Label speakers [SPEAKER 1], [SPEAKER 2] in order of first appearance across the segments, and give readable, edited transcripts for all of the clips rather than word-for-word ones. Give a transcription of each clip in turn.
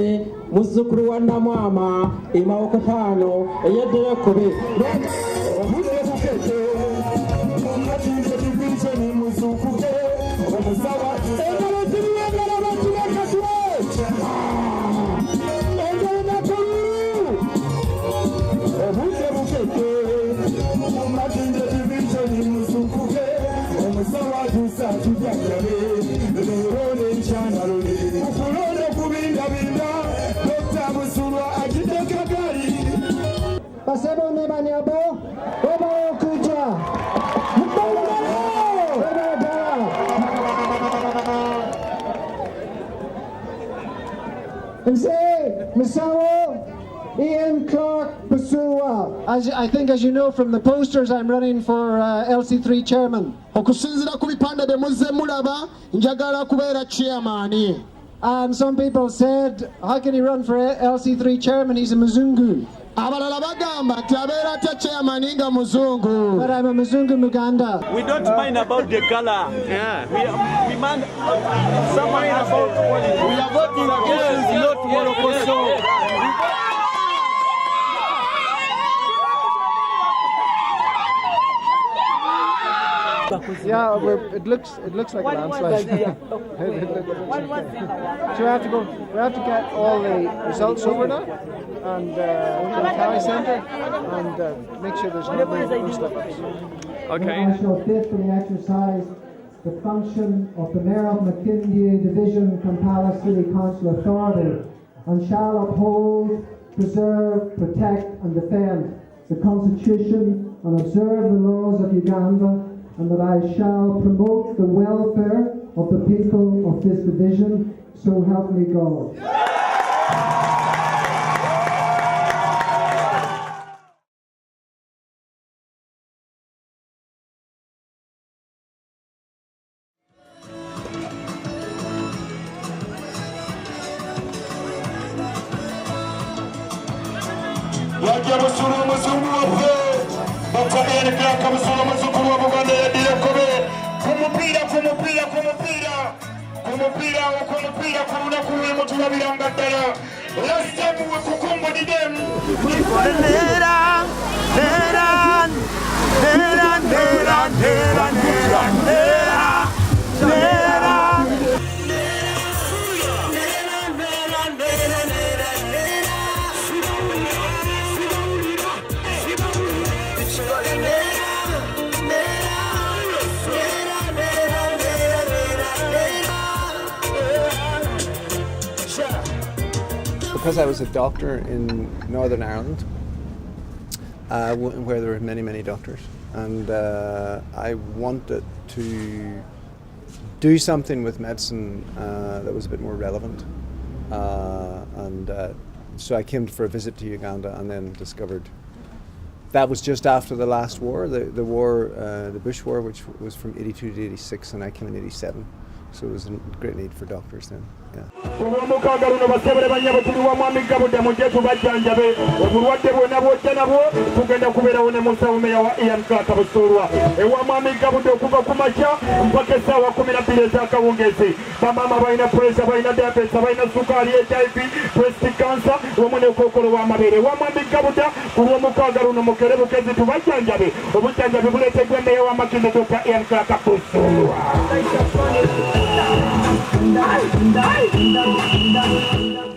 [SPEAKER 1] Museveni muzzukulu wa Namwama Imawokotano eyeddira kubi
[SPEAKER 2] Ian Clarke Basura. I think, as you know from the posters, I'm running for LC3 chairman. And some people said, how can he run for LC3 chairman? He's a mzungu. But I'm a mzungu Uganda.
[SPEAKER 3] We don't mind about the color. Yeah. We mind someone about quality. We are voting against not Morocco.
[SPEAKER 2] Yeah, it looks like a landslide. So we have to get all the results over now and to the County Centre and make sure there's no slip-ups.
[SPEAKER 3] Okay.
[SPEAKER 2] I shall faithfully exercise the function of the Mayor of McKinley Division, Kampala City Council Authority, and shall uphold, preserve, protect and defend the Constitution and observe the laws of Uganda, and that I shall promote the welfare of the people of this division, so help me God.
[SPEAKER 4] Because I was a doctor in Northern Ireland, where there were many doctors, and I wanted to do something with medicine that was a bit more relevant, so I came for a visit to Uganda and then discovered that was just after the last war, the war, the Bush War, which was from 82 to 86, and I came in 87. So it was a great need for doctors then, yeah.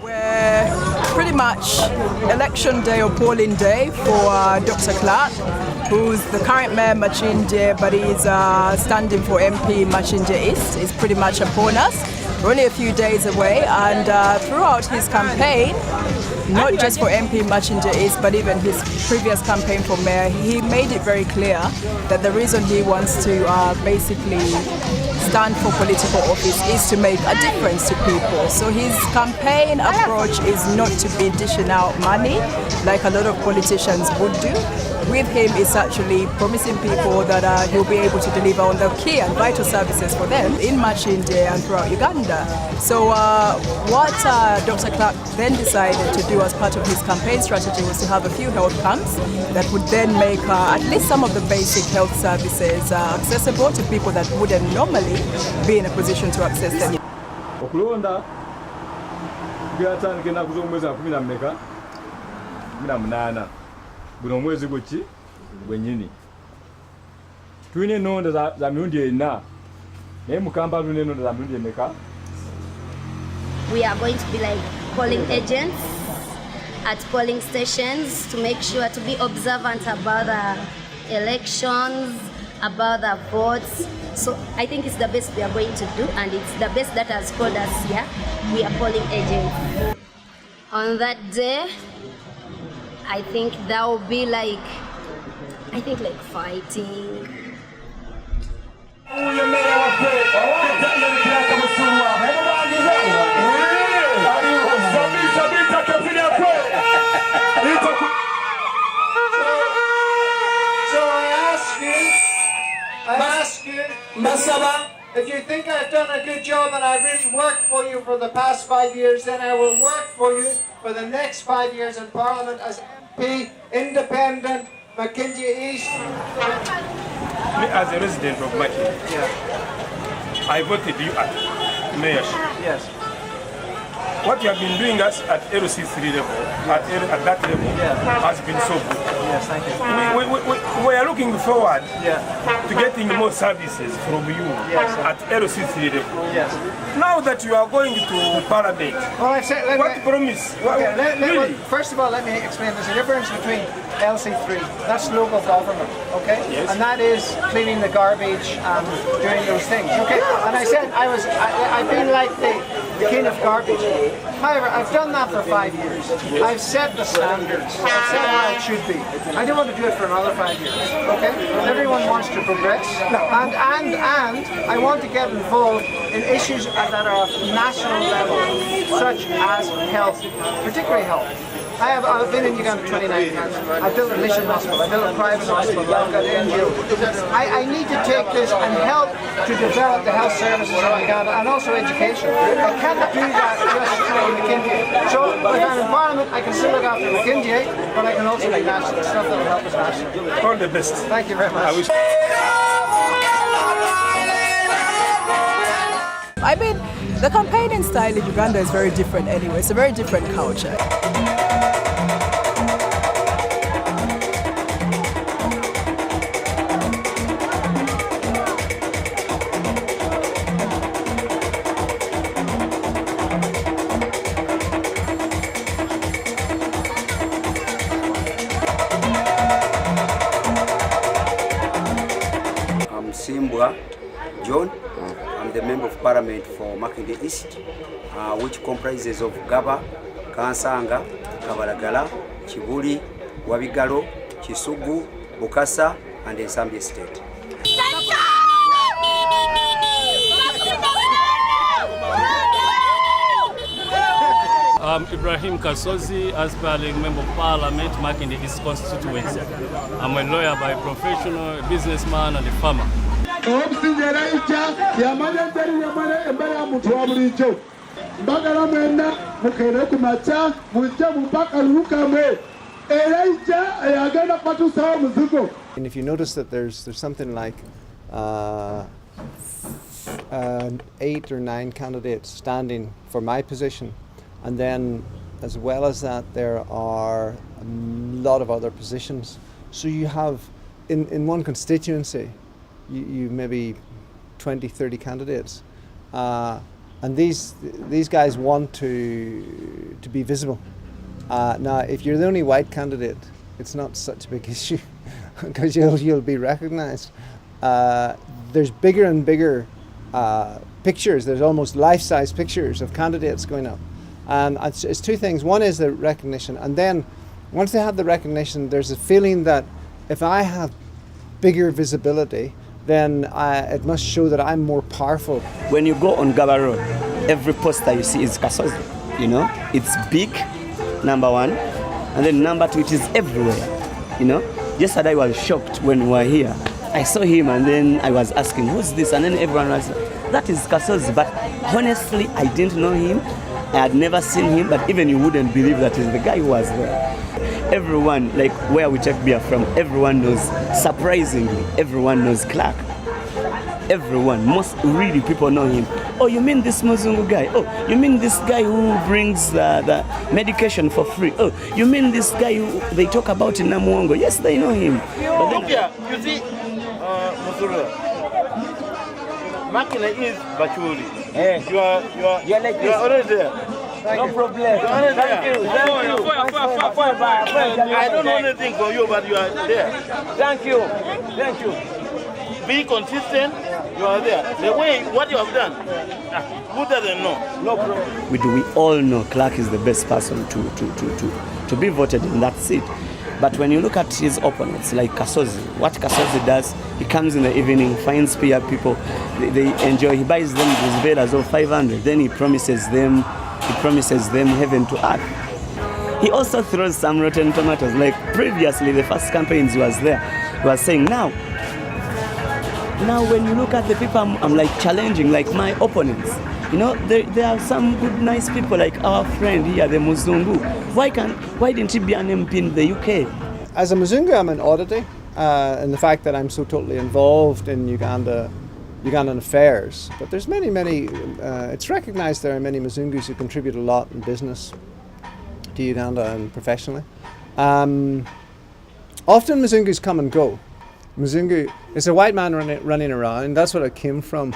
[SPEAKER 5] We're pretty much election day or polling day for Dr. Clarke, who's the current mayor Machinde, but he's standing for MP Machinde East. He's pretty much upon us. We're only a few days away, and throughout his campaign, not just for MP Machinde East, but even his previous campaign for mayor, he made it very clear that the reason he wants to basically stand for political office is to make a difference to people. So his campaign approach is not to be dishing out money like a lot of politicians would do. With him, it's actually promising people that he'll be able to deliver on the key and vital services for them in Machinde and throughout Uganda. So what Dr. Clarke then decided to do as part of his campaign strategy was to have a few health camps that would then make at least some of the basic health services accessible to people that wouldn't normally be in a position to access them.
[SPEAKER 3] tugatandika ennaku z'omwezi wa 18 buno omwezi gweki gwennyini tulina ennonda za mirundi 4 naye mu Kampala tulina ennonda za mirundi emeka?
[SPEAKER 6] We are going to be like polling agents at polling stations to make sure to be observant about the elections, about the votes. So I think it's the best we are going to do, and it's the best that has called us here. We are polling agents. On that day, I think that will be like fighting.
[SPEAKER 2] I ask you, if you think I've done a good job and I've really worked for you for the past 5 years, then I will work for you for the next 5 years in Parliament as MP, independent, McKinsey East.
[SPEAKER 3] As a resident of McKinsey, I voted you at mayorship.
[SPEAKER 2] Yes.
[SPEAKER 3] What you have been doing us at LC3 level, at that level, has been so good.
[SPEAKER 2] Yes, thank you.
[SPEAKER 3] We are looking forward to getting more services from you at LC3 level.
[SPEAKER 2] Yes.
[SPEAKER 3] Now that you are going to Parliament, what promise? Really?
[SPEAKER 2] First of all, let me explain. There's a difference between LC3, that's local government, okay?
[SPEAKER 3] Yes.
[SPEAKER 2] And that is cleaning the garbage and doing those things, okay? And I said I've been like the king of garbage. However, I've done that for 5 years. I've set the standards. I've said how it should be. I don't want to do it for another 5 years, okay? Everyone wants to progress, and I want to get involved in issues that are of national level, such as health, particularly health. I've been in Uganda 29 years. I've built a mission hospital, I've built a private hospital, I've got an NGO. I need to take this and help to develop the health services in Uganda and also education. I can't do that just through McKinsey. So if I'm in Parliament, I can still look after McKinsey, but I can also do national stuff that will help us nationally.
[SPEAKER 3] All the best.
[SPEAKER 2] Thank you very much.
[SPEAKER 5] I mean, the campaigning style in Uganda is very different anyway. It's a very different culture.
[SPEAKER 7] John. I'm the Member of Parliament for Makindye East, which comprises of Gaba, Kansanga, Kabalagala, Kibuli, Wabigalo, Kisugu, Bukasa, and Ensambye State.
[SPEAKER 8] I'm Ibrahim Kasozi, aspiring Member of Parliament, Makindye East constituency. I'm a lawyer by profession, a businessman, and a farmer.
[SPEAKER 4] And if you notice that there's something like 8 or 9 candidates standing for my position, and then as well as that there are a lot of other positions. So you have in one constituency you maybe 20-30 candidates, and these guys want to be visible. Now if you're the only white candidate, it's not such a big issue because you'll be recognized. There's bigger and bigger pictures. There's almost life-size pictures of candidates going up. And it's two things. One is the recognition, and then once they have the recognition, there's a feeling that if I have bigger visibility, then it must show that I'm more powerful.
[SPEAKER 9] When you go on Gaba Road, every poster you see is Kasozi. You know, it's big, number one, and then number two, it is everywhere. You know, yesterday I was shocked when we were here. I saw him, and then I was asking, who's this? And then everyone was, that is Kasozi. But honestly, I didn't know him. I had never seen him, but even you wouldn't believe that he's the guy who was there. Everyone, like where we take beer from, everyone knows, surprisingly, everyone knows Clarke. Everyone, most really people know him. Oh, you mean this mzungu guy? Oh, you mean this guy who brings the medication for free? Oh, you mean this guy who they talk about in Namuongo? Yes, they know him. But then,
[SPEAKER 10] you see, Musuru, Makina is Bachuli. You are already there.
[SPEAKER 9] no problem. Thank you.
[SPEAKER 10] I don't know anything from you, but you are there.
[SPEAKER 9] Thank you.
[SPEAKER 10] Be consistent. You are there. The way what you have done, who doesn't know?
[SPEAKER 9] No problem. We all know Clarke is the best person to be voted in that seat. But when you look at his opponents, like Kasozi, what Kasozi does, he comes in the evening, finds people, they enjoy, he buys them these velas of 500, then he promises them heaven to earth. He also throws some rotten tomatoes, like previously, the first campaigns he was there, he was saying, now when you look at the people I'm like challenging, like my opponents, you know, there are some good, nice people like our friend here, the Mzungu. Why didn't he be an MP in the UK?
[SPEAKER 4] As a Mzungu, I'm an oddity, in the fact that I'm so totally involved in Ugandan affairs. But there's many, it's recognised there are many Mzungus who contribute a lot in business to Uganda and professionally. Often Mzungus come and go. Mzungu is a white man running around. That's what it came from.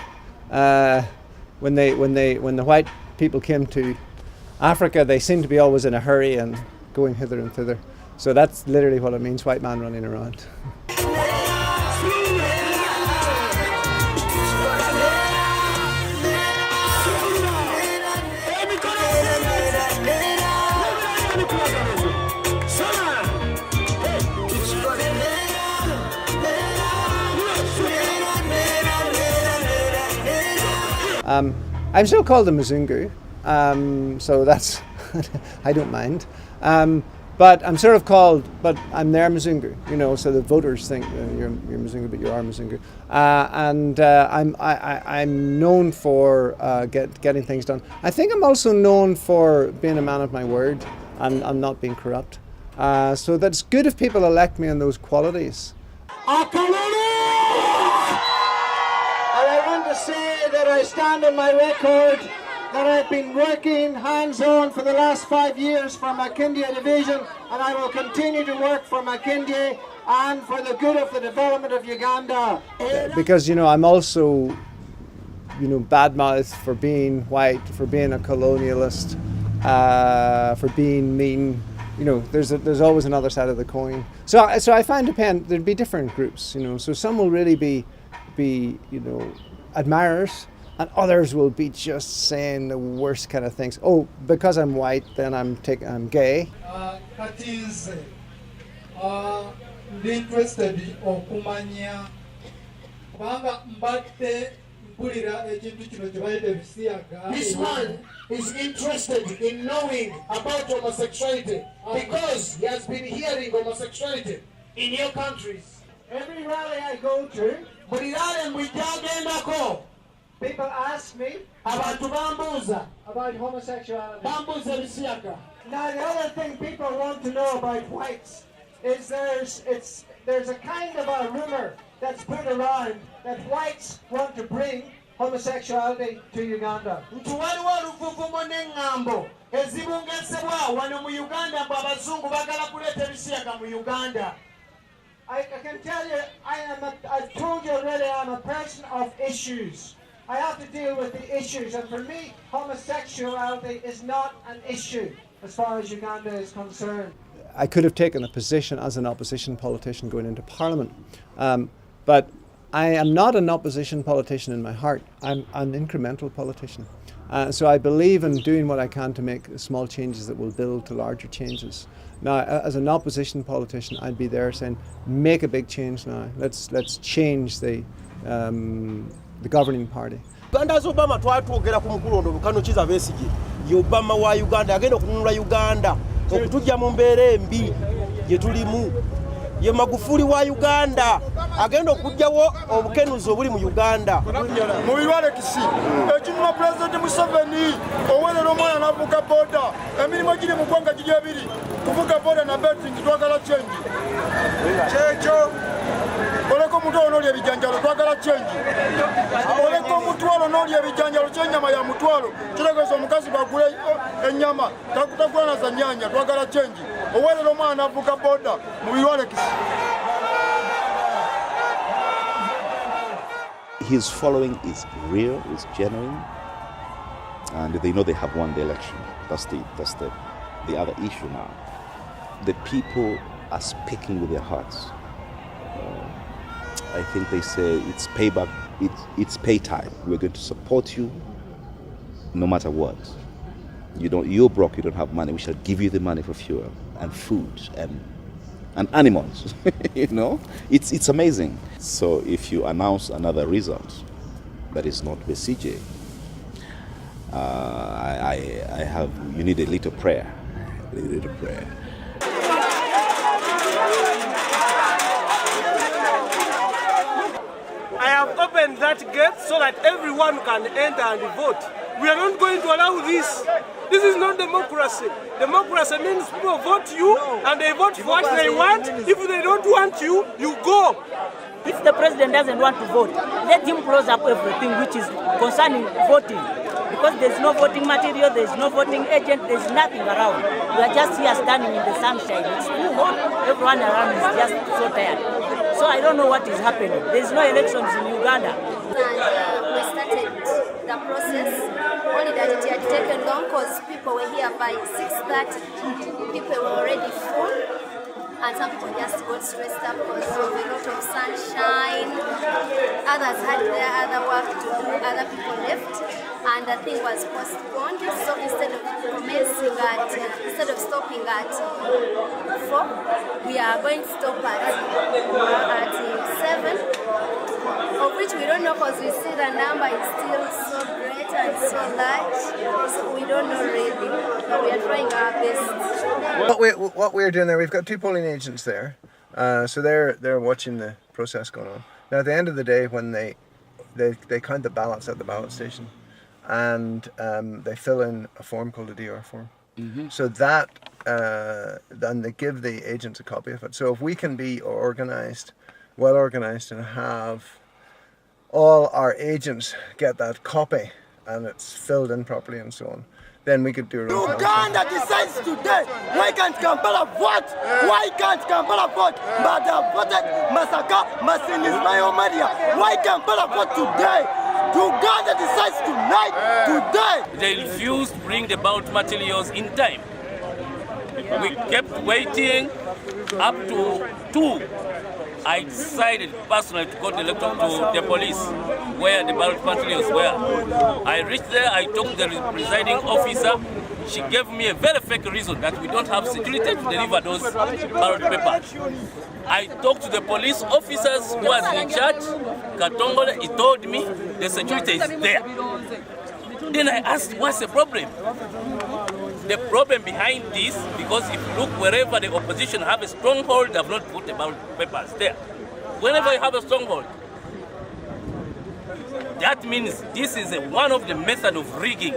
[SPEAKER 4] When the white people came to Africa, they seemed to be always in a hurry and going hither and thither. So that's literally what it means, white man running around. I'm still called a Mzungu, so that's I don't mind. But I'm sort of called, but I'm their Mzungu, you know. So the voters think you're Mzungu, but you are Mzungu. I'm known for getting things done. I think I'm also known for being a man of my word and not being corrupt. So that's good if people elect me on those qualities.
[SPEAKER 2] And I want to say that I stand on my record that I've been working hands-on for the last 5 years for Makindye Division, and I will continue to work for Makindye and for the good of the development of Uganda.
[SPEAKER 4] Because, you know, I'm also, you know, bad-mouthed for being white, for being a colonialist, for being mean. You know, there's always another side of the coin. So I find there'd be different groups, you know. So some will really be you know, admirers, and others will be just saying the worst kind of things. Oh, because I'm white, then I'm gay.
[SPEAKER 11] This man is interested in knowing about homosexuality because he has been hearing homosexuality in your countries.
[SPEAKER 2] Every rally I go to, people ask me about homosexuality. Now the other thing people want to know about whites is there's a kind of a rumor that's put around that whites want to bring homosexuality to Uganda. I can tell you, I've told you already, I'm a person of issues. I have to deal with the issues, and for me, homosexuality is not an issue as far as Uganda is concerned.
[SPEAKER 4] I could have taken a position as an opposition politician going into Parliament, but I am not an opposition politician in my heart. I'm an incremental politician. So I believe in doing what I can to make small changes that will build to larger changes. Now, as an opposition politician, I'd be there saying, make a big change now. Let's change the governing party.
[SPEAKER 12] Uganda Obama twatwogera ku mukulondo Lukano Kiza Besigye ye Obama wa Uganda agenda okununula Uganda okutujja mu mbeera embi gye tulimu. Ye Magufuli wa Uganda agenda okujjawo obukenuzi obuli mu Uganda.
[SPEAKER 10] Mu birwale kisi ekinuma President Museveni owelera omwana n'avuga boda emirimu giri mu ggwanga giri ebiri kuvuga boda na betting twagala change kyekyo oleko omutwalo n'olya ebijanjalo twagala kyengi. Oleka omutwalo n'olya ebijanjalo ky'ennyama ya mutwalo kitegeeza omukazi bagule ennyama takugula na za nnyanya twagala kyengi. Oweerera omwana avuga boda mu birwalekisi.
[SPEAKER 13] His following is real, is genuine, and they know they have won the election. That's the other issue now. The people are speaking with their hearts. I think they say it's payback, it's pay time. We're going to support you no matter what. You're broke, you don't have money. We shall give you the money for fuel and food and animals. You know, it's amazing. So if you announce another result that is not Besigye, you need a little prayer.
[SPEAKER 12] I have opened that gate so that everyone can enter and vote. We are not going to allow this. This is not democracy. Democracy means people vote you and they vote for what they want. If they don't want you, you go.
[SPEAKER 14] If the president doesn't want to vote, let him close up everything which is concerning voting. Because there's no voting material, there's no voting agent, there's nothing around. We are just here standing in the sunshine. It's too hot. Everyone around is just so tired. So I don't know what is happening. There's no elections in Uganda.
[SPEAKER 6] And we started the process, only that it had taken long because people were here by 6:30. People were already full, and some people just got stressed up because of a lot of sunshine. Others had their other work to do, other people left, and the thing was postponed. So instead of stopping at 4, we are going to stop at 7. Of which we don't know because we see the number is still so great and so large, so we don't know really, but we are trying our best.
[SPEAKER 4] What we're doing there, we've got 2 polling agents there, so they're watching the process going on. Now at the end of the day, when they count the ballots at the ballot station, and they fill in a form called a DR form. Mm-hmm. So that then they give the agents a copy of it. So if we can be well organized, and have all our agents get that copy and it's filled in properly and so on, then we could do it.
[SPEAKER 10] Uganda decides today. Why can't Kampala vote? Why can't Kampala vote? But voted Masaka, Masinismayo Maria. Why Kampala vote today? Uganda decides today.
[SPEAKER 8] They refused to bring the ballot materials in time. We kept waiting up to 2. I decided personally to go to the police where the ballot materials were. I reached there, I talked to the presiding officer. She gave me a very fake reason that we don't have security to deliver those ballot papers. I talked to the police officers who was in charge, Katongole. He told me the security is there. Then I asked, what's the problem? The problem behind this, because if you look wherever the opposition have a stronghold, they have not put the ballot papers there. Whenever you have a stronghold, that means this is one of the methods of rigging.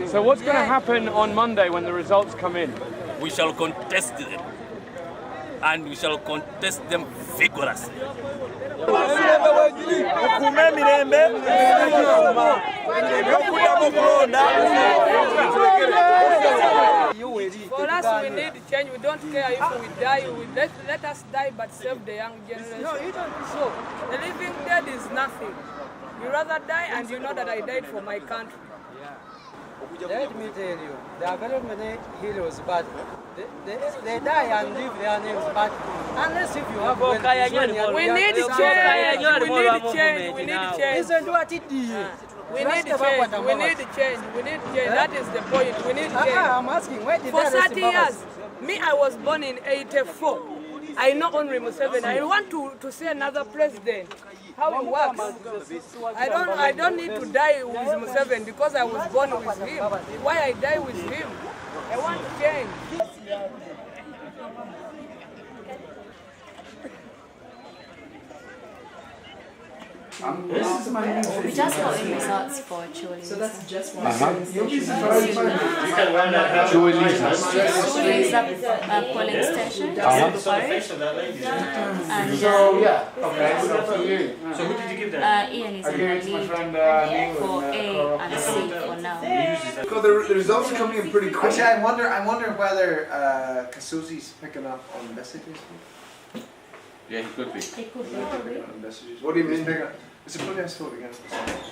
[SPEAKER 15] So what's going to happen on Monday when the results come in?
[SPEAKER 8] We shall contest them. And we shall contest them vigorously.
[SPEAKER 16] For us, we need change. We don't care if we die. Let us die, but save the young generation. No, you don't. So, the living dead is nothing. You rather die, and you know that I died for my country.
[SPEAKER 17] Let me tell you, there are very many heroes, but they die and leave their names. But unless if you have
[SPEAKER 16] we need change. We need change. We need change.
[SPEAKER 17] Listen to what it is.
[SPEAKER 16] We need change. We need change. We need change. That is the point. We need change.
[SPEAKER 17] I'm asking, where did
[SPEAKER 16] for 30 years, me, I was born in '84. I know only Museveni. I want to see another president. How it works. I don't need to die with Museveni because I was born with him. Why I die with him? I want to change.
[SPEAKER 18] We just got in results for Chuli. So that's just one.
[SPEAKER 19] Chuli is
[SPEAKER 18] a polling station. And
[SPEAKER 19] So who did you give that?
[SPEAKER 18] Ian is in the lead for A and C for now.
[SPEAKER 19] The results are coming in pretty quick. Actually, I'm wondering whether Kasuzi's picking up on messages. Yeah, he could be.
[SPEAKER 18] He could be.
[SPEAKER 19] What do you mean? It's a protest vote against Museveni.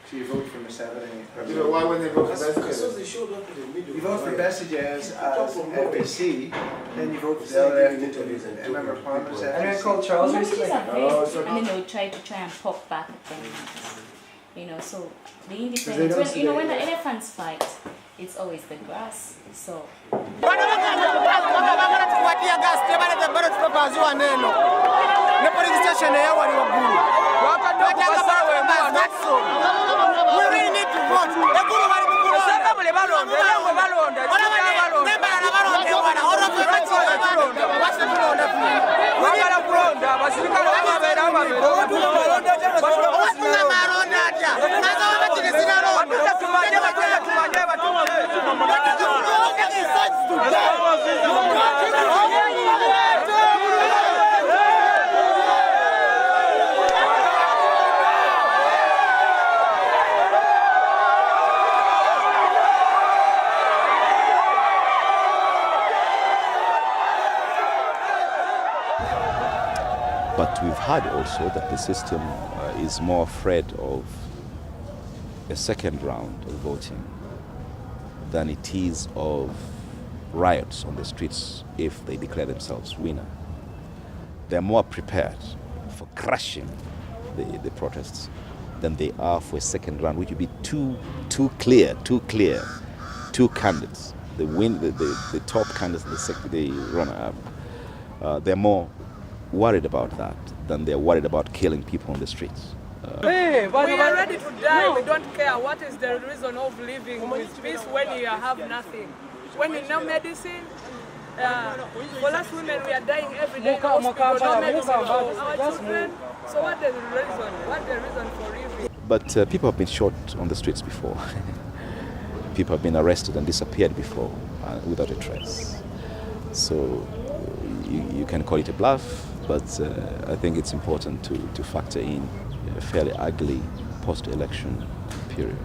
[SPEAKER 19] So you vote for Museveni.
[SPEAKER 20] Why when they vote for messages?
[SPEAKER 19] You vote for messages as FBC, then you vote for the other FBC. Member of Parliament as FBC.
[SPEAKER 18] Called Charles recently. And then they'll try to pop back at them. You know, so the independence, when the elephants fight, it's always the grass. So.
[SPEAKER 10] We really need to vote.
[SPEAKER 13] But we've heard also that the system is more afraid of a second round of voting than it is of riots on the streets if they declare themselves winner. They're more prepared for crushing the protests than they are for a second round, which would be too clear, two candidates. The top candidates and the runner-up. They're more worried about that than they're worried about killing people on the streets.
[SPEAKER 16] We are ready to die. We don't care. What is the reason of living with peace when you have nothing? When you know medicine, for us women, we are dying every day in hospital, no medicine for our children. So what is the reason? What's the reason for living?
[SPEAKER 13] But people have been shot on the streets before. People have been arrested and disappeared before without a trace. So you can call it a bluff, but I think it's important to factor in a fairly ugly post-election period.